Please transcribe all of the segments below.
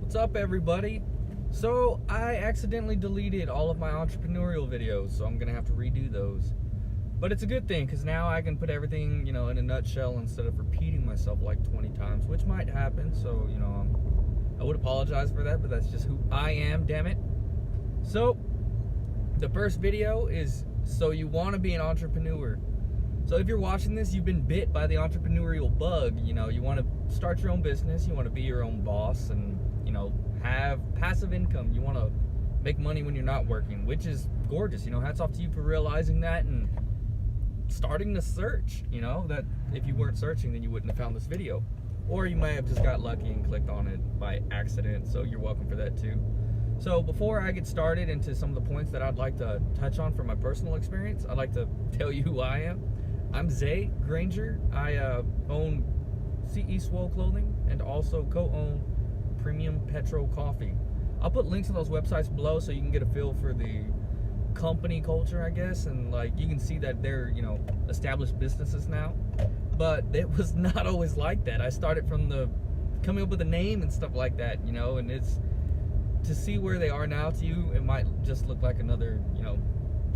What's up, everybody? So I accidentally deleted all of my entrepreneurial videos, so I'm gonna have to redo those. But it's a good thing, because now I can put everything, in a nutshell instead of repeating myself like 20 times, which might happen. So, I would apologize for that, but that's just who I am, damn it. So the first video is, so you want to be an entrepreneur. So if you're watching this, you've been bit by the entrepreneurial bug. You want to start your own business, you want to be your own boss, and have passive income. You want to make money when you're not working, which is gorgeous. Hats off to you for realizing that and starting to search. That if you weren't searching, then you wouldn't have found this video, or you may have just got lucky and clicked on it by accident. So you're welcome for that too. So before I get started into some of the points that I'd like to touch on from my personal experience, I'd like to tell you who I am. I'm Zay Granger. I own CE Swole Clothing and also co-own Premium Petro Coffee. I'll put links to those websites below so you can get a feel for the company culture, I guess, and you can see that they're established businesses now. But it was not always like that. I started from the coming up with a name and stuff like that, and it's to see where they are now. To you, it might just look like another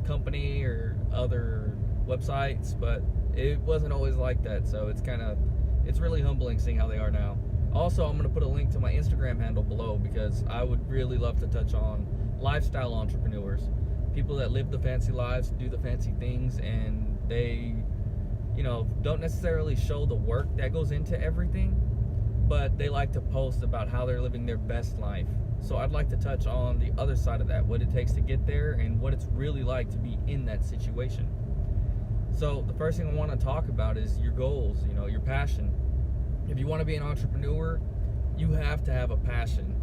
company or other websites, but it wasn't always like that. So it's really humbling seeing how they are now. Also, I'm going to put a link to my Instagram handle below, because I would really love to touch on lifestyle entrepreneurs, people that live the fancy lives, do the fancy things, and they don't necessarily show the work that goes into everything, but they like to post about how they're living their best life. So I'd like to touch on the other side of that, what it takes to get there and what it's really like to be in that situation. So the first thing I want to talk about is your goals, your passion. If you want to be an entrepreneur, you have to have a passion.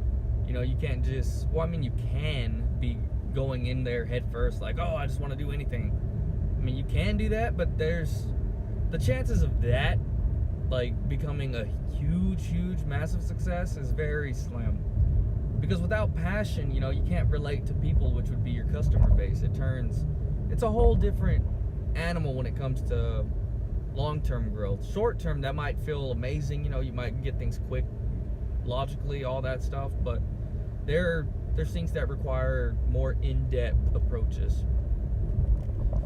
You can't just, you can be going in there head first, like, oh, I just want to do anything. You can do that, but there's the chances of that, becoming a huge, massive success is very slim. Because without passion, you can't relate to people, which would be your customer base. It's a whole different animal when it comes to long-term growth. Short-term, that might feel amazing. You might get things quick, logically, all that stuff. But there's things that require more in-depth approaches.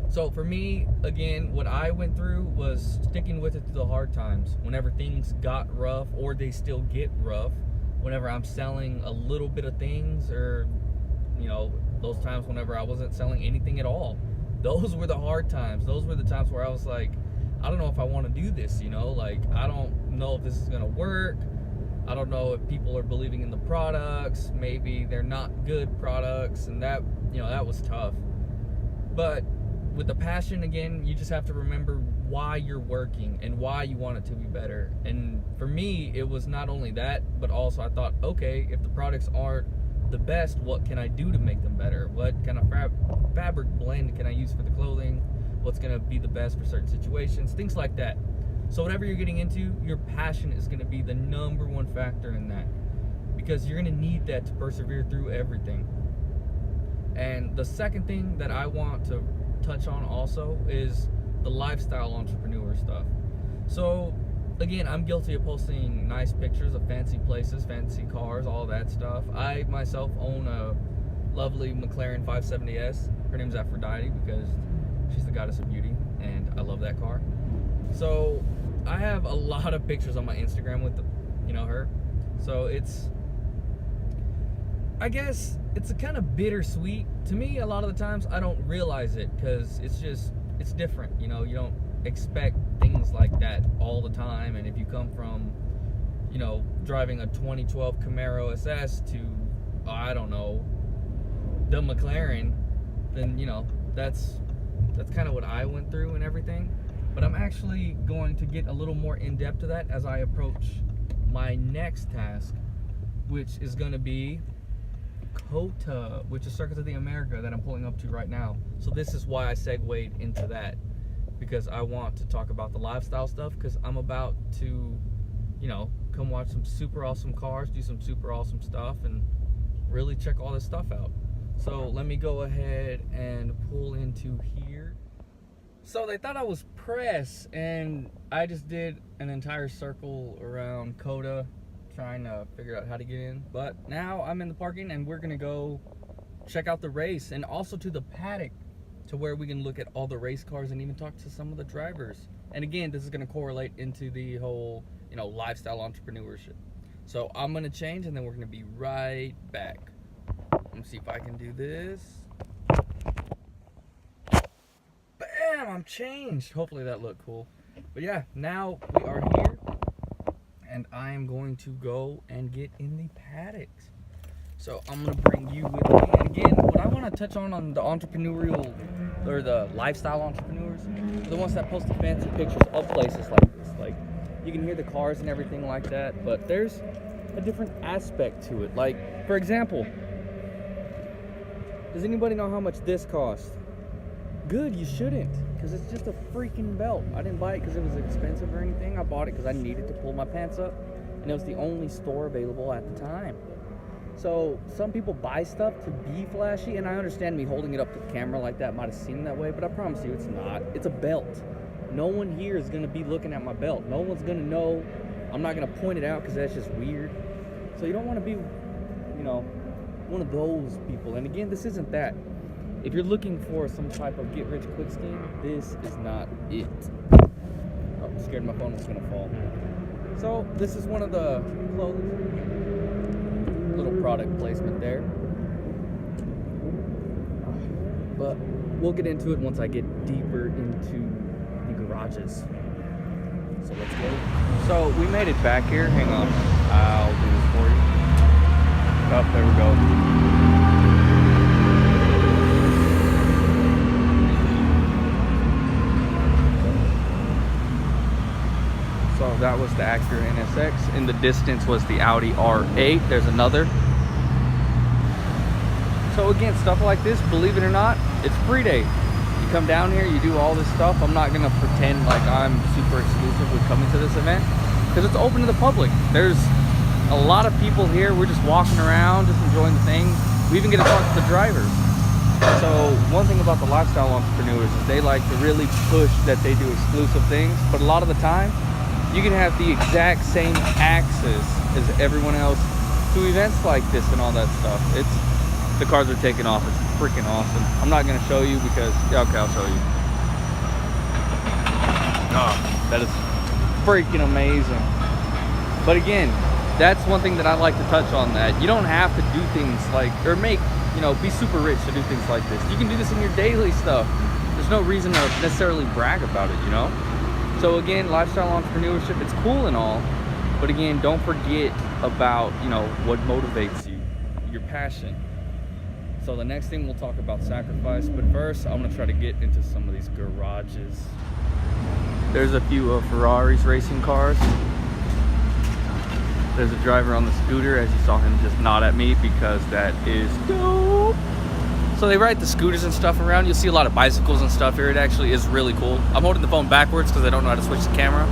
So for me, again, what I went through was sticking with it through the hard times. Whenever things got rough, or they still get rough, whenever I'm selling a little bit of things, or those times whenever I wasn't selling anything at all, those were the hard times. Those were the times where I was like, I don't know if I want to do this, I don't know if this is going to work. I don't know if people are believing in the products. Maybe they're not good products, and that was tough. But with the passion, again, you just have to remember why you're working and why you want it to be better. And for me, it was not only that, but also I thought, okay, if the products aren't the best, what can I do to make them better? What kind of fabric blend can I use for the clothing? What's going to be the best for certain situations? Things like that. So whatever you're getting into, your passion is going to be the number one factor in that, because you're going to need that to persevere through everything. And the second thing that I want to touch on also is the lifestyle entrepreneur stuff. So again, I'm guilty of posting nice pictures of fancy places, fancy cars, all that stuff. I myself own a lovely McLaren 570S. Her name's Aphrodite, because she's the goddess of beauty, and I love that car. So I have a lot of pictures on my Instagram with her. So I guess it's a kind of bittersweet to me. A lot of the times I don't realize it, because it's different. You don't expect things like that all the time. And if you come from driving a 2012 Camaro SS to I don't know, the McLaren, then that's kind of what I went through and everything. But I'm actually going to get a little more in depth to that as I approach my next task, which is going to be COTA, which is Circuit of the America, that I'm pulling up to right now. So this is why I segued into that, because I want to talk about the lifestyle stuff, because I'm about to come watch some super awesome cars, do some super awesome stuff, and really check all this stuff out. So let me go ahead and pull into here. So they thought I was press, and I just did an entire circle around COTA trying to figure out how to get in. But now I'm in the parking and we're gonna go check out the race and also to the paddock to where we can look at all the race cars and even talk to some of the drivers. And again, this is gonna correlate into the whole, you know, lifestyle entrepreneurship. So I'm gonna change and then we're gonna be right back. Let me see if I can do this. Bam, I'm changed. Hopefully that looked cool. But yeah, now we are here and I am going to go and get in the paddocks. So I'm gonna bring you with me. And again, what I wanna touch on the entrepreneurial, or the lifestyle entrepreneurs, are the ones that post the fancy pictures of places like this. Like, you can hear the cars and everything like that, but there's a different aspect to it. Like, for example, does anybody know how much this costs? Good, you shouldn't, because it's just a freaking belt. I didn't buy it because it was expensive or anything. I bought it because I needed to pull my pants up, and it was the only store available at the time. So some people buy stuff to be flashy, and I understand me holding it up to the camera like that might have seemed that way, but I promise you it's not. It's a belt. No one here is going to be looking at my belt. No one's going to know. I'm not going to point it out because that's just weird. So you don't want to be, you know, one of those people. And again, this isn't that. If you're looking for some type of get-rich-quick scheme, this is not it. Oh, I'm scared my phone was going to fall. So this is one of the clothing. Little product placement there. But we'll get into it once I get deeper into the garages. So let's go. So we made it back here. Hang on. I'll do this for you. Oh, there we go. So that was the Acura NSX. In the distance was the Audi R8. There's another. So again, stuff like this, believe it or not, it's free day. You come down here, you do all this stuff. I'm not gonna pretend like I'm super exclusive with coming to this event, because it's open to the public. There's a lot of people here. We're just walking around, just enjoying the thing. We even get to talk to the drivers. So one thing about the lifestyle entrepreneurs is they like to really push that they do exclusive things, but a lot of the time, you can have the exact same access as everyone else to events like this and all that stuff. The cars are taking off. It's freaking awesome. I'm not gonna show you because, yeah, okay, I'll show you. Oh, that is freaking amazing. But again, that's one thing that I like to touch on, that you don't have to do things like, or make, you know, be super rich to do things like this. You can do this in your daily stuff. There's no reason to necessarily brag about it, you know? So again, lifestyle entrepreneurship, it's cool and all, but again, don't forget about, you know, what motivates you, your passion. So the next thing we'll talk about sacrifice, but first I'm gonna try to get into some of these garages. There's a few Ferraris racing cars. There's a driver on the scooter, as you saw him just nod at me because that is dope. So they ride the scooters and stuff around. You'll see a lot of bicycles and stuff here. It actually is really cool. I'm holding the phone backwards because I don't know how to switch the camera.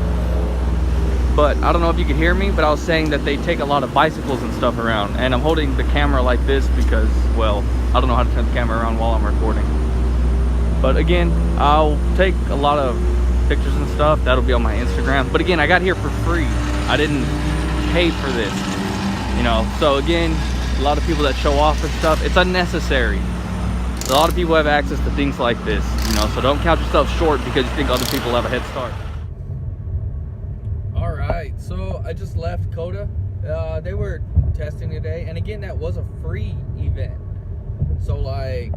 But I don't know if you can hear me, but I was saying that they take a lot of bicycles and stuff around. And I'm holding the camera like this because, well, I don't know how to turn the camera around while I'm recording. But again, I'll take a lot of pictures and stuff. That'll be on my Instagram. But again, I got here for free. I didn't pay for this, you know. So again, a lot of people that show off and stuff, it's unnecessary. A lot of people have access to things like this, you know, so don't count yourself short because you think other people have a head start. All right, so I just left Coda. They were testing today, and again, that was a free event. So like,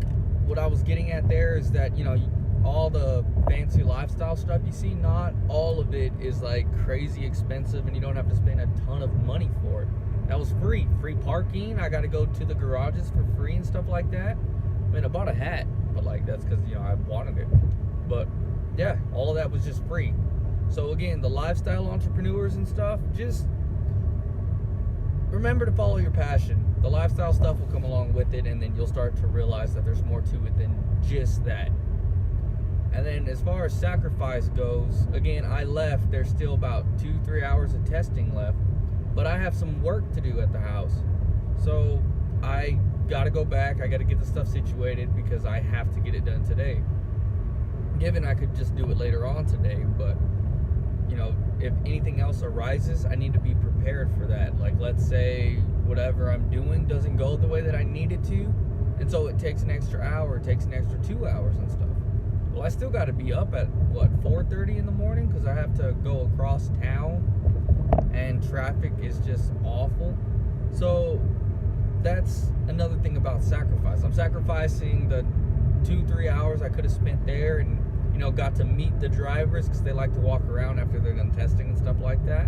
what I was getting at there is that, you know, all the fancy lifestyle stuff you see, not all of it is like crazy expensive, and you don't have to spend a ton of money for it. That was free parking. I got to go to the garages for free and stuff like that. I mean, I bought a hat, but like, that's because, you know, I wanted it. But yeah, all of that was just free. So again, the lifestyle entrepreneurs and stuff, just remember to follow your passion. The lifestyle stuff will come along with it, and then you'll start to realize that there's more to it than just that. And then as far as sacrifice goes, again, I left. There's still about 2-3 hours of testing left, but I have some work to do at the house. So I got to go back. I got to get the stuff situated because I have to get it done today. Given I could just do it later on today, but you know, if anything else arises, I need to be prepared for that. Like let's say whatever I'm doing doesn't go the way that I need it to, and so it takes an extra hour, it takes an extra 2 hours and stuff. Well, I still got to be up at, what, 4:30 in the morning, because I have to go across town, and traffic is just awful. So that's another thing about sacrifice. I'm sacrificing the 2-3 hours I could have spent there, and got to meet the drivers, because they like to walk around after they're done testing and stuff like that.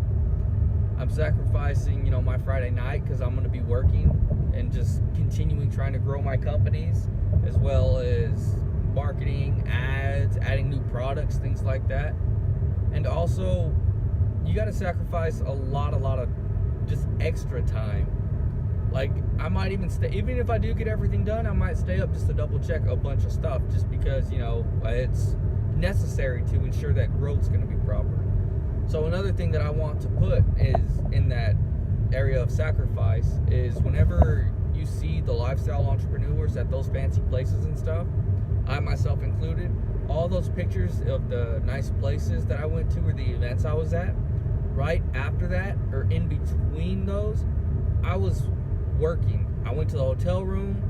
I'm sacrificing my Friday night, because I'm going to be working and just continuing trying to grow my companies, as well as marketing, ads, adding new products, things like that. And also, you got to sacrifice a lot of just extra time. Like, I might even stay, even if I do get everything done, I might stay up just to double check a bunch of stuff, just because it's necessary to ensure that growth's going to be proper. So another thing that I want to put is in that area of sacrifice is, whenever you see the lifestyle entrepreneurs at those fancy places and stuff, I myself included, all those pictures of the nice places that I went to or the events I was at, right after that or in between those, I was working. I went to the hotel room,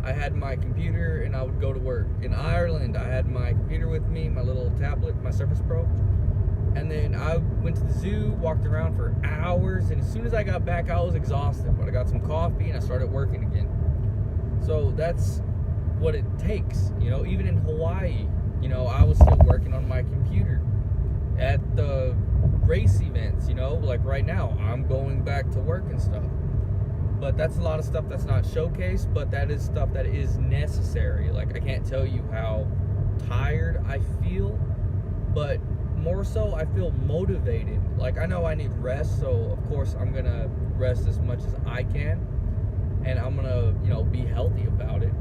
I had my computer, and I would go to work. In Ireland, I had my computer with me, my little tablet, my Surface Pro. And then I went to the zoo, walked around for hours, and as soon as I got back, I was exhausted. But I got some coffee and I started working again. So that's what it takes. Even in Hawaii, I was still working on my computer. At the race events, like right now, I'm going back to work and stuff. But that's a lot of stuff that's not showcased, but that is stuff that is necessary. Like, I can't tell you how tired I feel, but more so, I feel motivated. Like, I know I need rest, so of course I'm gonna rest as much as I can, and I'm gonna, be healthy about it.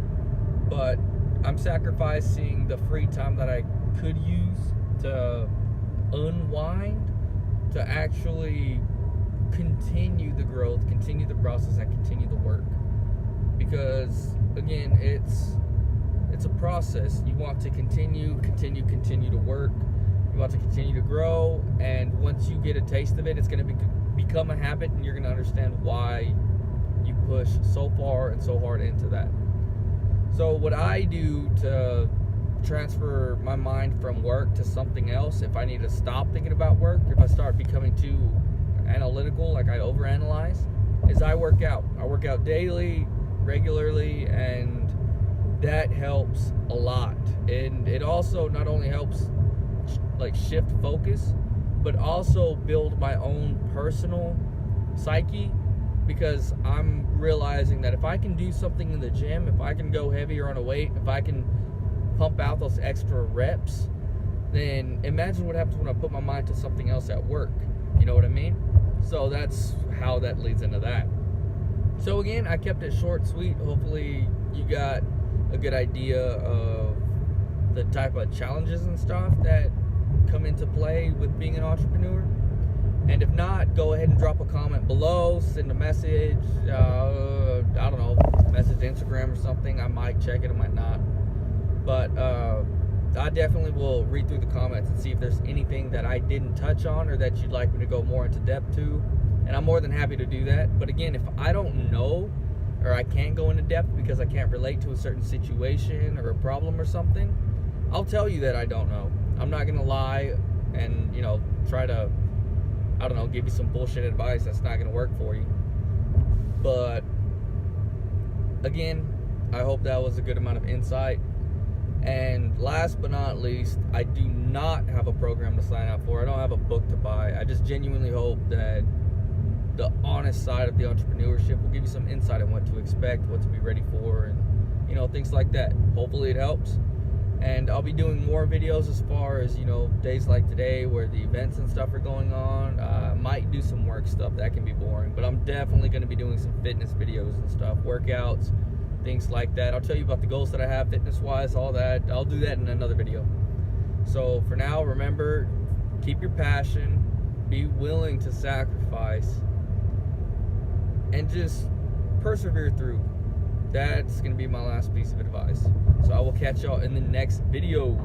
But I'm sacrificing the free time that I could use to unwind, to actually continue the growth, continue the process, and continue the work. Because again, it's a process. You want to continue to work. You want to continue to grow, and once you get a taste of it, it's going to become a habit, and you're going to understand why you push so far and so hard into that. So what I do to transfer my mind from work to something else, if I need to stop thinking about work, if I start becoming too analytical, like I overanalyze, is I work out. I work out daily, regularly, and that helps a lot. And it also not only helps like shift focus, but also build my own personal psyche, because I'm realizing that if I can do something in the gym, if I can go heavier on a weight, if I can pump out those extra reps, then imagine what happens when I put my mind to something else at work. You know what I mean? So that's how that leads into that. So again, I kept it short, sweet. Hopefully you got a good idea of the type of challenges and stuff that come into play with being an entrepreneur. And if not, go ahead and drop a comment below, send a message, I don't know, message Instagram or something. I might check it, I might not. But I definitely will read through the comments and see if there's anything that I didn't touch on or that you'd like me to go more into depth to. And I'm more than happy to do that. But again, if I don't know, or I can't go into depth because I can't relate to a certain situation or a problem or something, I'll tell you that I don't know. I'm not going to lie and, try to, I don't know, give you some bullshit advice that's not going to work for you. But again, I hope that was a good amount of insight. And last but not least, I do not have a program to sign up for. I don't have a book to buy. I just genuinely hope that the honest side of the entrepreneurship will give you some insight on what to expect, what to be ready for, and things like that. Hopefully it helps. And I'll be doing more videos as far as days like today where the events and stuff are going on. I might do some work stuff that can be boring, but I'm definitely going to be doing some fitness videos and stuff, workouts, things like that. I'll tell you about the goals that I have fitness wise, all that. I'll do that in another video. So for now, remember, keep your passion, be willing to sacrifice, and just persevere through. That's going to be my last piece of advice. So I will catch y'all in the next video.